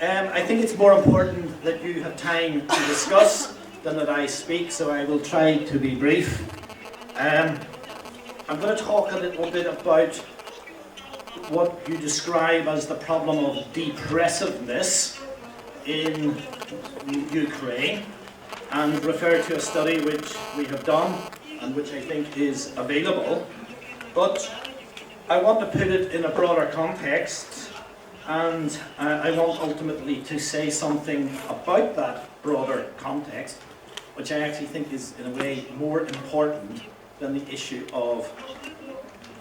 I think it's more important that you have time to discuss than that I speak, so I will try to be brief. I'm going to talk a little bit about what you describe as the problem of depressiveness in Ukraine, and refer to a study which we have done and which I think is available. But I want to put it in a broader context, and I want ultimately to say something about that broader context, which I actually think is in a way more important than the issue of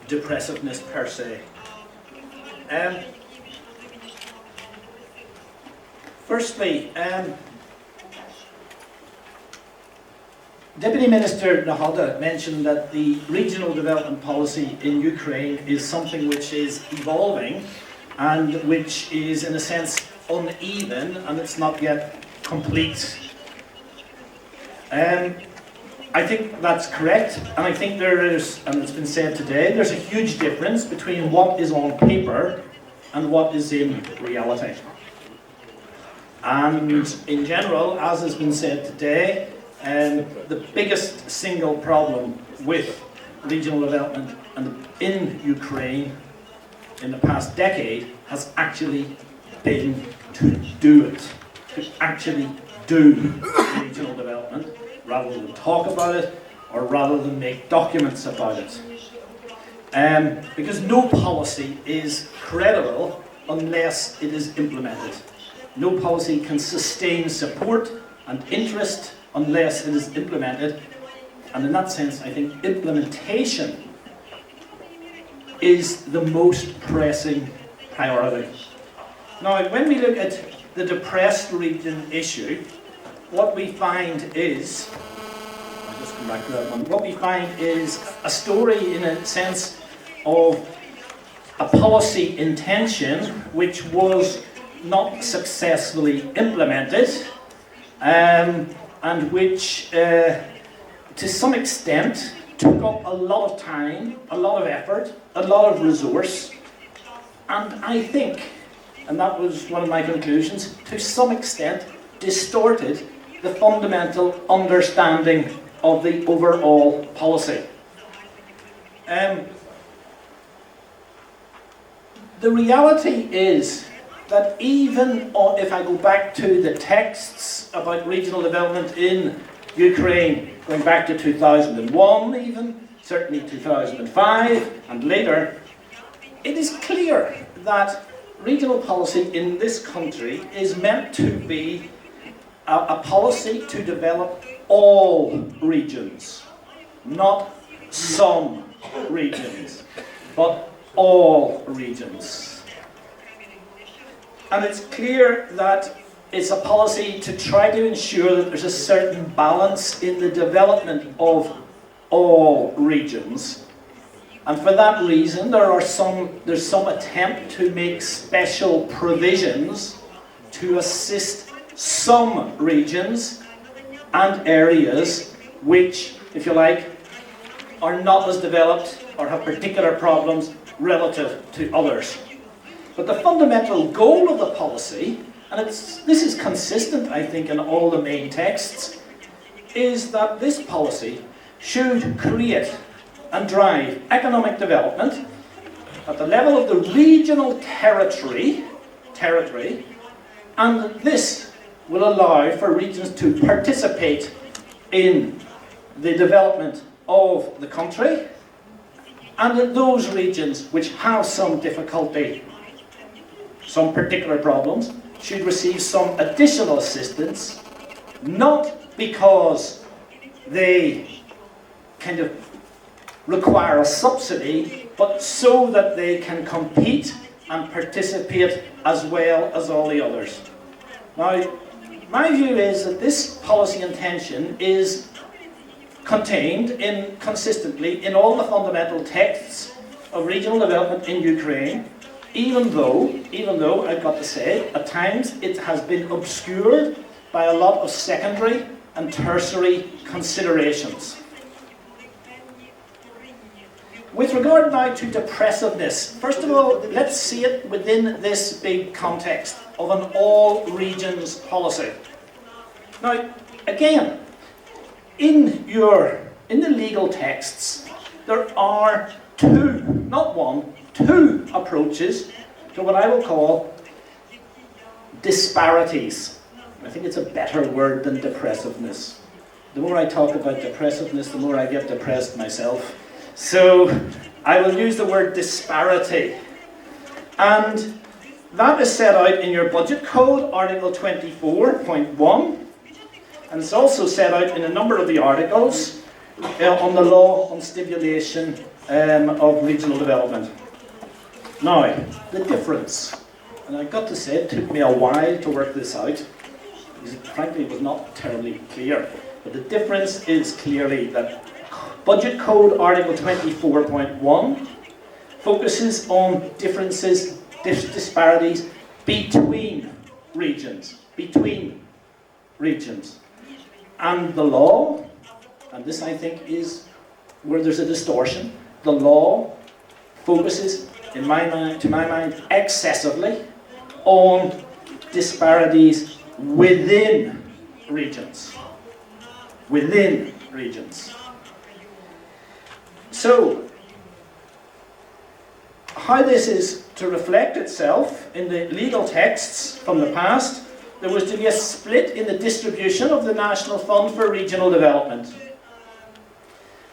depressiveness per se. Firstly, Deputy Minister Nahalda mentioned that the regional development policy in Ukraine is something which is evolving and which is in a sense uneven, and it's not yet complete. I think that's correct, and I think there is, and it's been said today, there's a huge difference between what is on paper and what is in reality. And in general, as has been said today, the biggest single problem with regional development in Ukraine in the past decade has actually been to do it, to actually do regional development, rather than talk about it, or rather than make documents about it. Because no policy is credible unless it is implemented. No policy can sustain support and interest unless it is implemented. And in that sense, I think implementation is the most pressing priority. Now, when we look at the depressed region issue, what we find is, I'll just come back to that one, what we find is a story in a sense of a policy intention which was not successfully implemented, and which to some extent took up a lot of time, a lot of effort, a lot of resource, and I think, and that was one of my conclusions, to some extent distorted the fundamental understanding of the overall policy. The reality is that even if I go back to the texts about regional development in Ukraine, going back to 2001 even, certainly 2005 and later, it is clear that regional policy in this country is meant to be a policy to develop all regions, not some regions, but all regions. And it's clear that it's a policy to try to ensure that there's a certain balance in the development of all regions. And for that reason, there's some attempt to make special provisions to assist some regions and areas which, if you like, are not as developed or have particular problems relative to others. But the fundamental goal of the policy, and this is consistent, I think, in all the main texts, is that this policy should create and drive economic development at the level of the regional territory, and this will allow for regions to participate in the development of the country, and that those regions which have some difficulty, some particular problems, should receive some additional assistance, not because they kind of require a subsidy, but so that they can compete and participate as well as all the others. Now, my view is that this policy intention is contained consistently in all the fundamental texts of regional development in Ukraine, even though, I've got to say, at times it has been obscured by a lot of secondary and tertiary considerations. With regard now to depressiveness, first of all, let's see it within this big context of an all regions policy. Now, again, in the legal texts, there are two, not one, two approaches to what I will call disparities. I think it's a better word than depressiveness. The more I talk about depressiveness, the more I get depressed myself. So I will use the word disparity. And that is set out in your budget code, Article 24.1. And it's also set out in a number of the articles on the law on stimulation of regional development. Now, the difference. And I've got to say, it took me a while to work this out, because frankly it was not terribly clear. But the difference is clearly that Budget Code Article 24.1 focuses on differences, disparities between regions. And the law, and this I think is where there's a distortion, the law focuses, to my mind, excessively on disparities within regions. So, how this is to reflect itself in the legal texts from the past, there was to be a split in the distribution of the National Fund for Regional Development.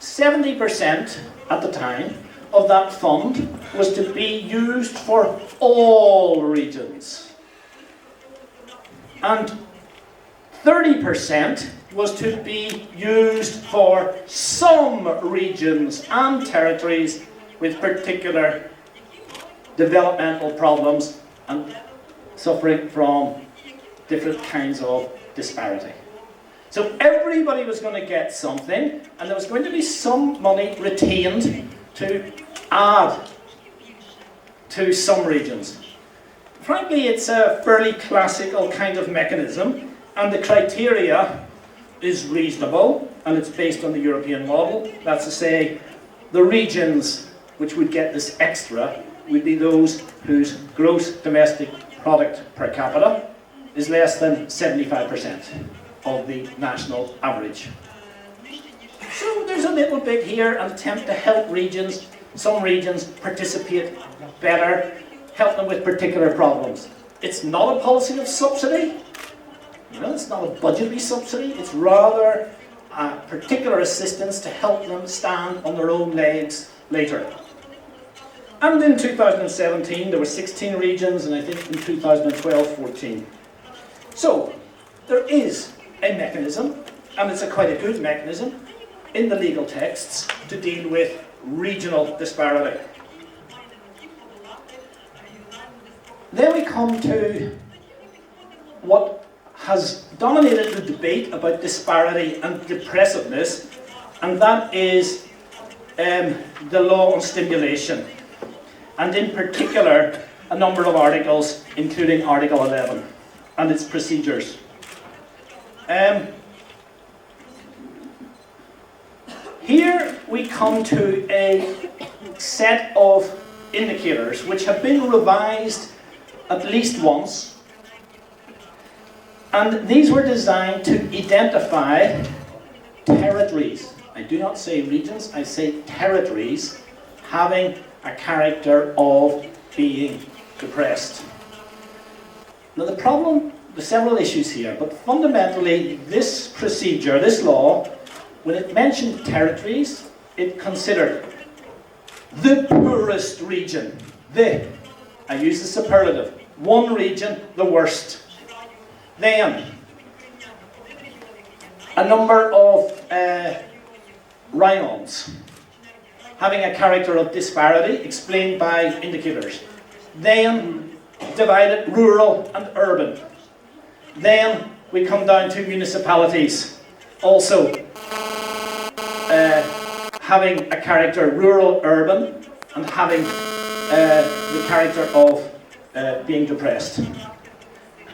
70% at the time of that fund was to be used for all regions. And 30% was to be used for some regions and territories with particular developmental problems and suffering from different kinds of disparity. So everybody was going to get something, and there was going to be some money retained to add to some regions. Frankly, it's a fairly classical kind of mechanism, and the criteria is reasonable, and it's based on the European model. That's to say, the regions which would get this extra would be those whose gross domestic product per capita is less than 75% of the national average. So there's a little bit here, an attempt to help regions, some regions participate better, help them with particular problems. It's not a policy of subsidy. It's not a budgetary subsidy, it's rather a particular assistance to help them stand on their own legs later. And in 2017 there were 16 regions, and I think in 2012 14. So there is a mechanism, and it's quite a good mechanism, in the legal texts to deal with regional disparity. Then we come to what has dominated the debate about disparity and depressiveness, and that is the law on stimulation, and in particular a number of articles, including Article 11 and its procedures. Here we come to a set of indicators which have been revised at least once. And these were designed to identify territories. I do not say regions, I say territories having a character of being depressed. Now the problem, there's several issues here, but fundamentally this procedure, this law, when it mentioned territories, it considered the poorest region. I use the superlative, one region, the worst. Then, a number of raions having a character of disparity explained by indicators. Then, divided rural and urban. Then, we come down to municipalities, also having a character rural-urban and having the character of being depressed.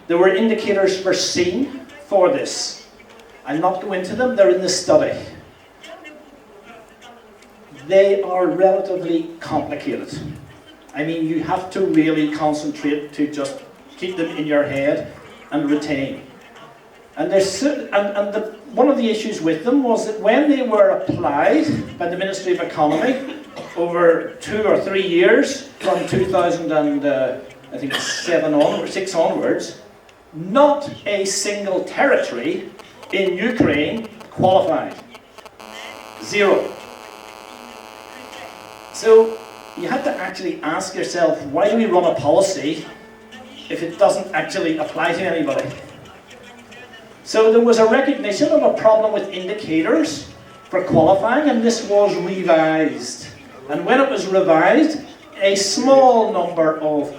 There were indicators foreseen for this. I'll not go into them, they're in the study. they are relatively complicated. I mean, you have to really concentrate to just keep them in your head and retain. And one of the issues with them was that when they were applied by the Ministry of Economy over 2 or 3 years, from 2007 or 6 onwards, not a single territory in Ukraine qualified. 0. So you had to actually ask yourself, why do we run a policy if it doesn't actually apply to anybody? So there was a recognition of a problem with indicators for qualifying, and this was revised. And when it was revised, a small number of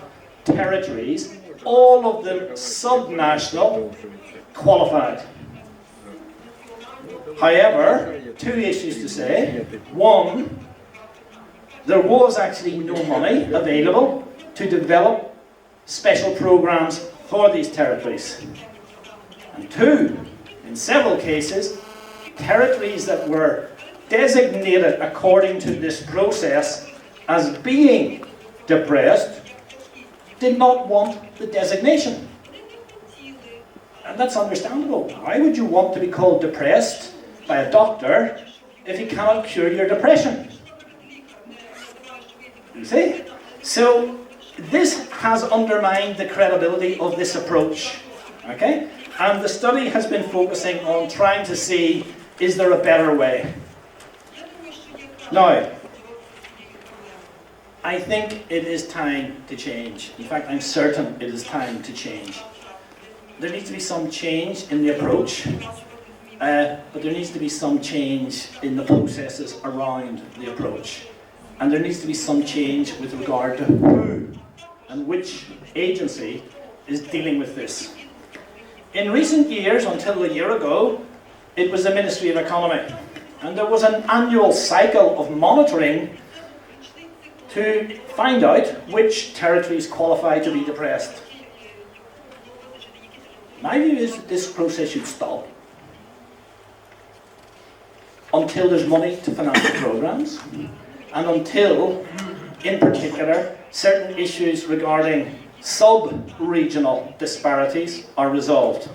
territories, all of them subnational, qualified. However, 2 issues to say. 1, there was actually no money available to develop special programs for these territories. And 2, in several cases, territories that were designated according to this process as being depressed did not want the designation. And that's understandable. Why would you want to be called depressed by a doctor if he cannot cure your depression? You see? So this has undermined the credibility of this approach. Okay? And the study has been focusing on trying to see, is there a better way? Now, I think it is time to change. In fact, I'm certain it is time to change. There needs to be some change in the approach, but there needs to be some change in the processes around the approach. And there needs to be some change with regard to who and which agency is dealing with this. In recent years, until a year ago, it was the Ministry of Economy. And there was an annual cycle of monitoring to find out which territories qualify to be depressed. My view is that this process should stop until there's money to finance the programs, and until, in particular, certain issues regarding sub-regional disparities are resolved.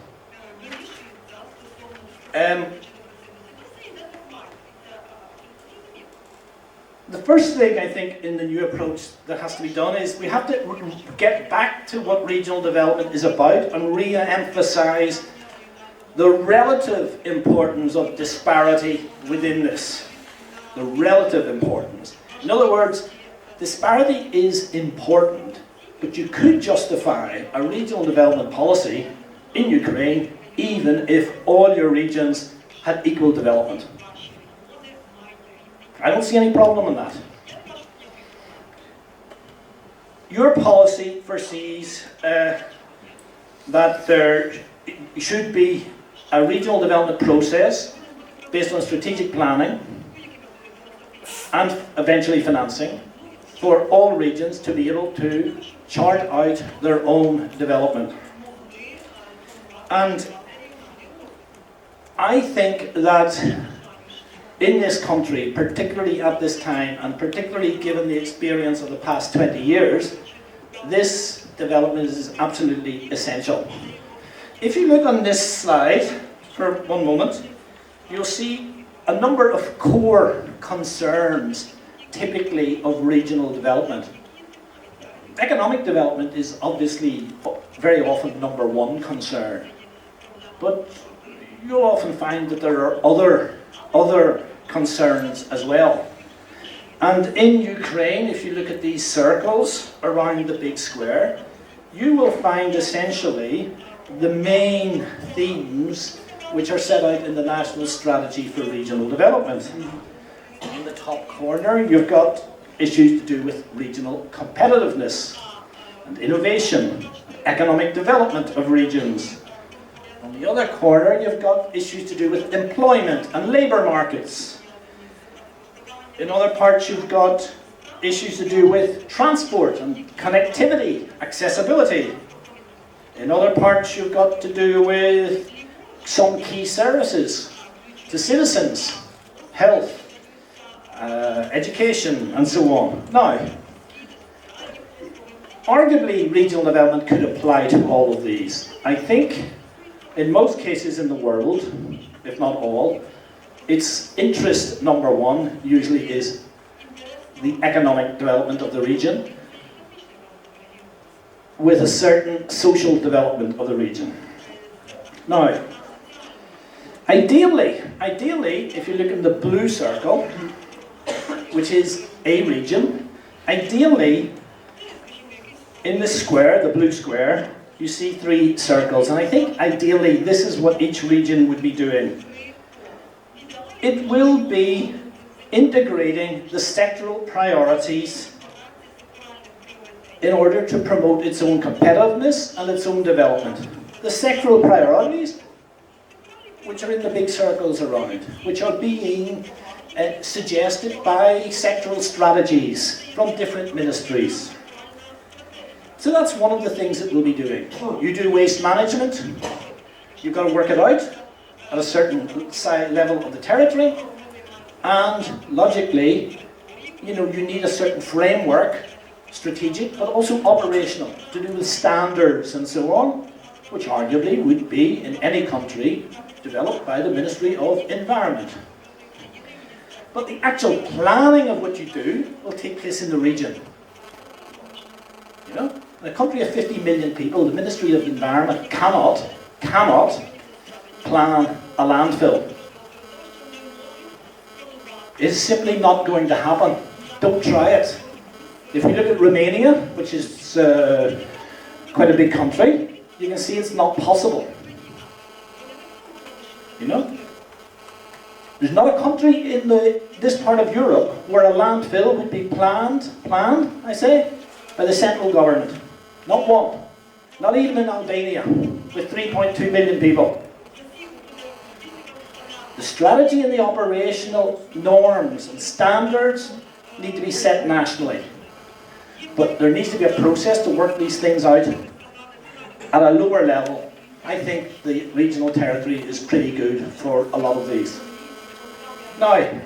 The first thing I think in the new approach that has to be done is we have to get back to what regional development is about and re-emphasize the relative importance of disparity within this. The relative importance. In other words, disparity is important, but you could justify a regional development policy in Ukraine even if all your regions had equal development. I don't see any problem in that. Your policy foresees that there should be a regional development process based on strategic planning and eventually financing for all regions to be able to chart out their own development. And I think that in this country, particularly at this time, and particularly given the experience of the past 20 years, this development is absolutely essential. If you look on this slide for one moment, you'll see a number of core concerns, typically of regional development. Economic development is obviously very often number one concern, but you'll often find that there are other concerns as well. And in Ukraine, if you look at these circles around the big square, you will find essentially the main themes which are set out in the National Strategy for Regional Development. In the top corner, you've got issues to do with regional competitiveness and innovation, economic development of regions. On the other corner, you've got issues to do with employment and labour markets. In other parts, you've got issues to do with transport and connectivity, accessibility. In other parts, you've got to do with some key services to citizens, health, education, and so on. Now, arguably regional development could apply to all of these. I think in most cases in the world, if not all, its interest number one usually is the economic development of the region with a certain social development of the region. Now, ideally, if you look in the blue circle, which is a region, ideally, in this square, the blue square, you see 3 circles, and I think ideally this is what each region would be doing. It will be integrating the sectoral priorities in order to promote its own competitiveness and its own development. The sectoral priorities, which are in the big circles around, which are being suggested by sectoral strategies from different ministries. So that's one of the things that we'll be doing. You do waste management, you've got to work it out at a certain level of the territory, and logically, you need a certain framework, strategic, but also operational, to do with standards and so on, which arguably would be, in any country, developed by the Ministry of Environment. But the actual planning of what you do will take place in the region. In a country of 50 million people, the Ministry of Environment cannot plan a landfill. It's simply not going to happen. Don't try it. If we look at Romania, which is quite a big country, you can see it's not possible. There's not a country in this part of Europe where a landfill would be planned, I say, by the central government. Not one. Not even in Albania, with 3.2 million people. The strategy and the operational norms and standards need to be set nationally. But there needs to be a process to work these things out at a lower level. I think the regional territory is pretty good for a lot of these. Now,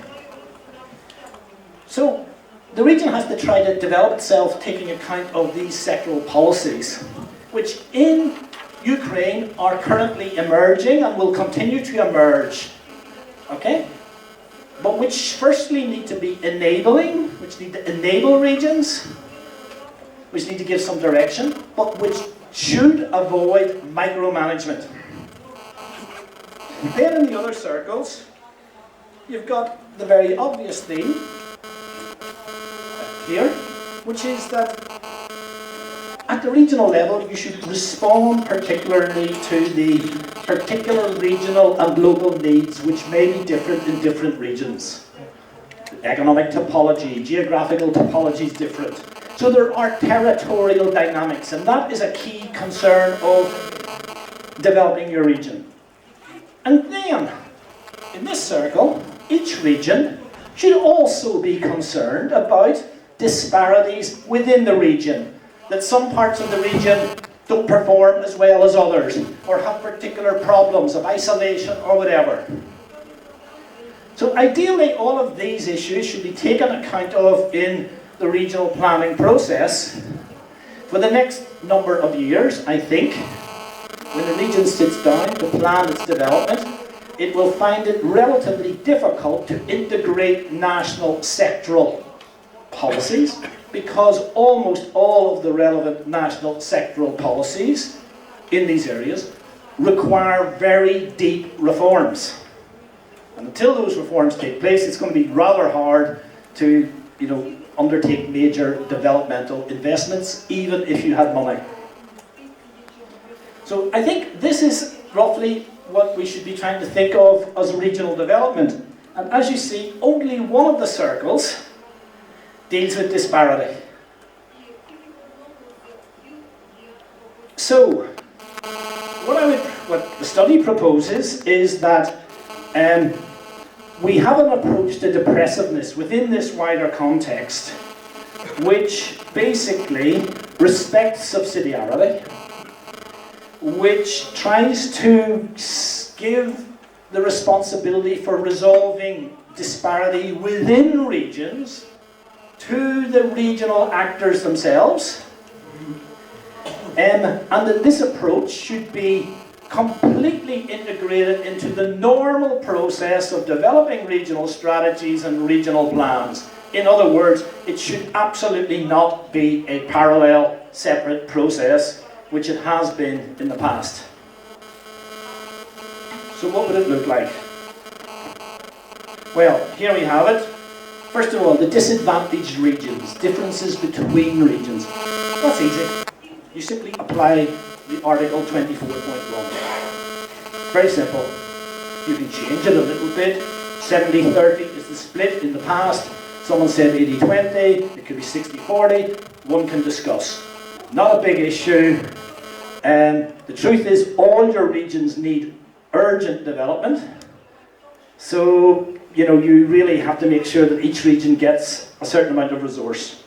so the region has to try to develop itself taking account of these sectoral policies, which in Ukraine are currently emerging and will continue to emerge. Okay? But which firstly need to be enabling, which need to enable regions, which need to give some direction, but which should avoid micromanagement. Then in the other circles, you've got the very obvious theme here, which is that at the regional level, you should respond particularly to the particular regional and local needs, which may be different in different regions. Economic topology, geographical topology is different. So there are territorial dynamics, and that is a key concern of developing your region. And then, in this circle, each region should also be concerned about disparities within the region. That some parts of the region don't perform as well as others, or have particular problems of isolation or whatever. So ideally, all of these issues should be taken account of in the regional planning process for the next number of years. I think when the region sits down to plan its development, it will find it relatively difficult to integrate national sectoral policies, because almost all of the relevant national sectoral policies in these areas require very deep reforms. And until those reforms take place, it's going to be rather hard to, undertake major developmental investments, even if you had money. So I think this is roughly what we should be trying to think of as regional development. And as you see, only one of the circles deals with disparity. So, what the study proposes is that we have an approach to depressiveness within this wider context, which basically respects subsidiarity, which tries to give the responsibility for resolving disparity within regions to the regional actors themselves, and that this approach should be completely integrated into the normal process of developing regional strategies and regional plans. In other words, it should absolutely not be a parallel, separate process, which it has been in the past. So what would it look like? Well, here we have it. First of all, the disadvantaged regions, differences between regions. That's easy. You simply apply the Article 24.1. Very simple. You can change it a little bit. 70-30 is the split in the past. Someone said 80-20, it could be 60-40. One can discuss. Not a big issue. The truth is, all your regions need urgent development. So, you really have to make sure that each region gets a certain amount of resource.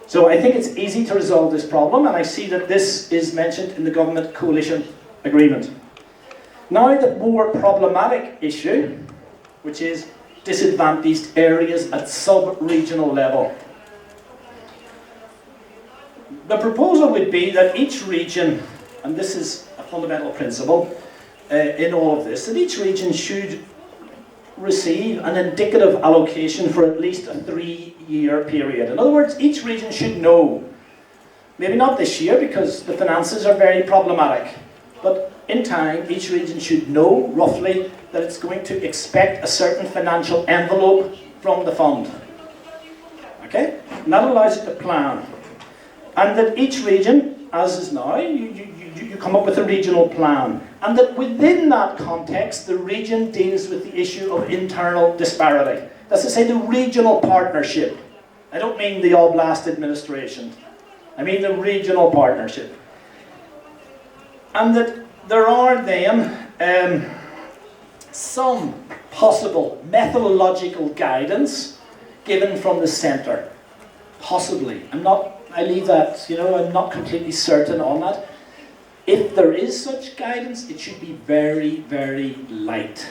So I think it's easy to resolve this problem, and I see that this is mentioned in the government coalition agreement. Now the more problematic issue, which is disadvantaged areas at sub-regional level. The proposal would be that each region, and this is a fundamental principle in all of this, that each region should receive an indicative allocation for at least a 3-year period. In other words, each region should know, maybe not this year because the finances are very problematic, but in time each region should know roughly that it's going to expect a certain financial envelope from the fund. Okay? And that allows it to plan. And that each region, as is now, you come up with a regional plan. And that within that context, the region deals with the issue of internal disparity. That's to say, the regional partnership. I don't mean the Oblast administration. I mean the regional partnership. And that there are then some possible methodological guidance given from the centre. Possibly. I leave that, I'm not completely certain on that. If there is such guidance, it should be very, very light.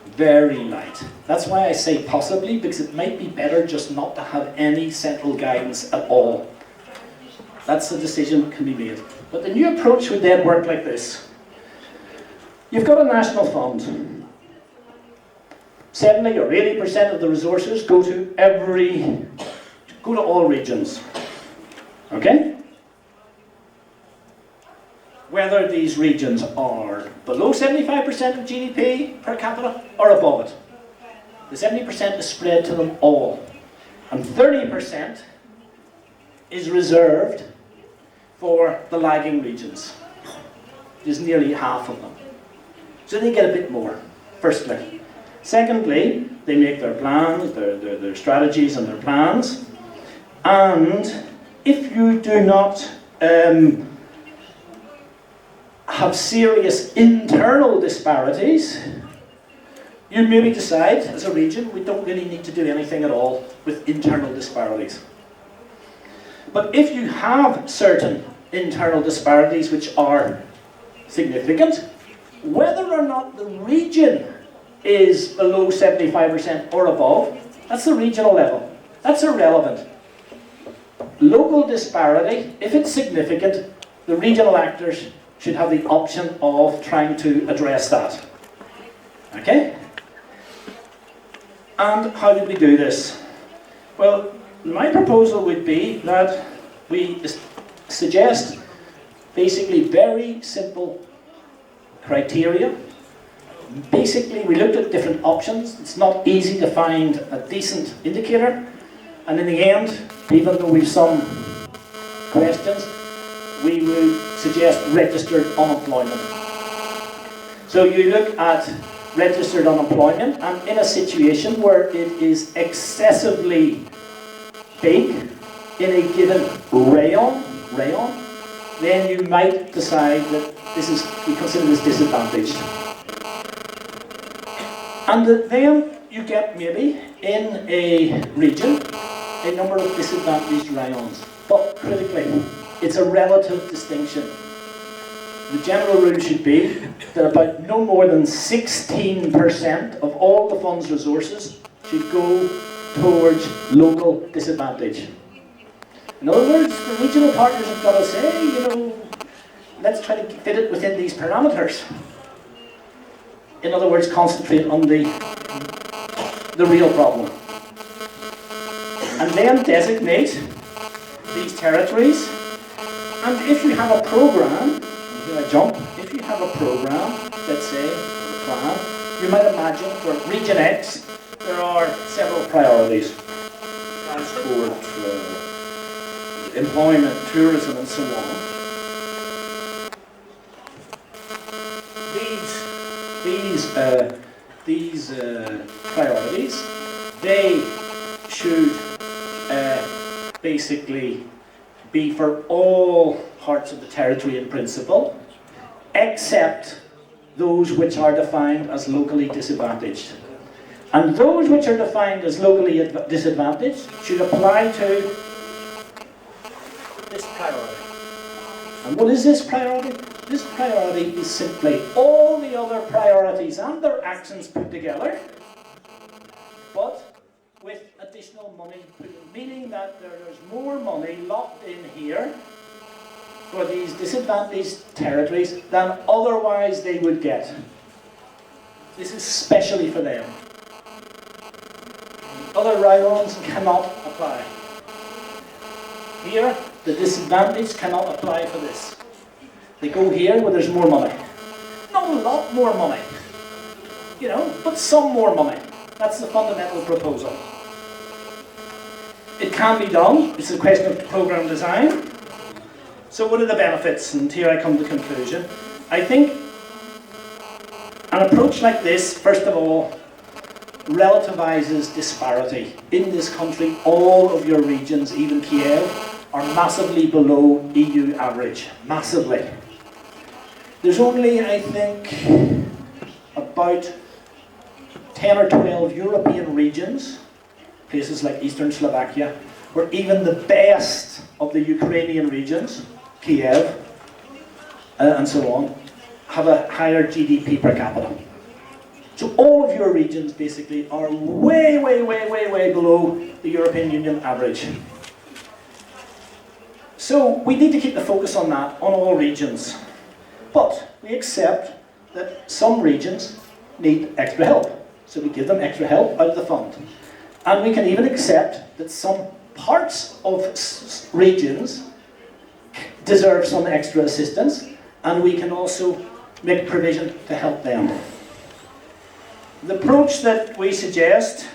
Very light. That's why I say possibly, because it might be better just not to have any central guidance at all. That's a decision that can be made. But the new approach would then work like this. You've got a national fund. 70 or 80% of the resources go to all regions. Okay? Whether these regions are below 75% of GDP per capita or above it. The 70% is spread to them all. And 30% is reserved for the lagging regions. There's nearly half of them. So they get a bit more, firstly. Secondly, they make their plans, their strategies and their plans. And if you do not have serious internal disparities, you maybe decide, as a region, we don't really need to do anything at all with internal disparities. But if you have certain internal disparities which are significant, whether or not the region is below 75% or above, that's the regional level. That's irrelevant. Local disparity, if it's significant, the regional actors should have the option of trying to address that. Okay? And how did we do this? Well, my proposal would be that we suggest basically very simple criteria. Basically, we looked at different options. It's not easy to find a decent indicator. And in the end, even though we've some questions, we would suggest registered unemployment. So you look at registered unemployment, and in a situation where it is excessively big in a given rayon, then you might decide that we consider this disadvantaged. And then you get maybe in a region a number of disadvantaged rayons. But critically, it's a relative distinction. the general rule should be that about no more than 16% of all the fund's resources should go towards local disadvantage. In other words, the regional partners have got to say, you know, let's try to fit it within these parameters. In other words, concentrate on the real problem. And then designate these territories. And if you have a program, here I jump, if you have a program, let's say, a plan, you might imagine for Region X, there are several priorities. Transport, employment, tourism, and so on. These priorities, they should basically be for all parts of the territory in principle, except those which are defined as locally disadvantaged. And those which are defined as locally disadvantaged should apply to this priority. And what is this priority? This priority is simply all the other priorities and their actions put together, but with additional money, meaning that there's more money locked in here for these disadvantaged territories than otherwise they would get. This is specially for them. Other ride-ons cannot apply. Here, the disadvantaged cannot apply for this. They go here where there's more money. Not a lot more money, you know, but some more money. That's the fundamental proposal. It can be done. It's a question of program design. So what are the benefits? And here I come to the conclusion. I think an approach like this, first of all, relativizes disparity. In this country, all of your regions, even Kiev, are massively below EU average. Massively. There's only, I think, about 10 or 12 European regions, places like Eastern Slovakia, where even the best of the Ukrainian regions, Kiev, and so on, have a higher GDP per capita. So all of your regions basically are way, way, way, way, way below the European Union average. So we need to keep the focus on that, on all regions. But we accept that some regions need extra help. So we give them extra help out of the fund. And we can even accept that some parts of regions deserve some extra assistance, and we can also make provision to help them. The approach that we suggest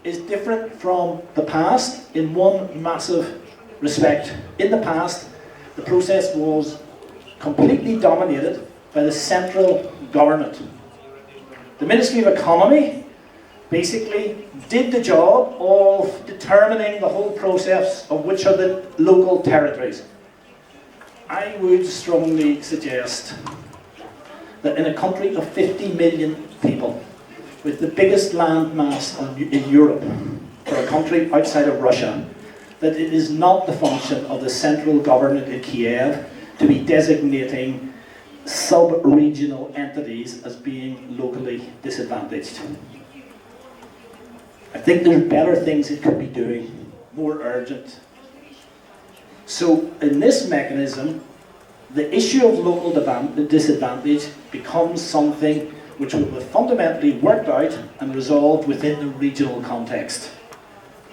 is different from the past in one massive respect. In the past, the process was completely dominated by the central government. The Ministry of Economy basically did the job of determining the whole process of which are the local territories. I would strongly suggest that in a country of 50 million people, with the biggest land mass in Europe, for a country outside of Russia, that it is not the function of the central government in Kiev to be designating sub-regional entities as being locally disadvantaged. I think there's better things it could be doing, more urgent. So in this mechanism, the issue of local disadvantage becomes something which will be fundamentally worked out and resolved within the regional context.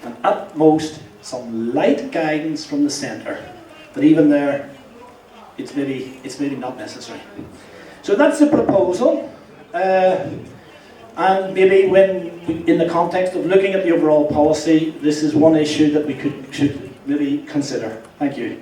And at most, some light guidance from the centre. But even there, it's maybe not necessary. So that's the proposal. And maybe when, in the context of looking at the overall policy, this is one issue that we should maybe consider. Thank you.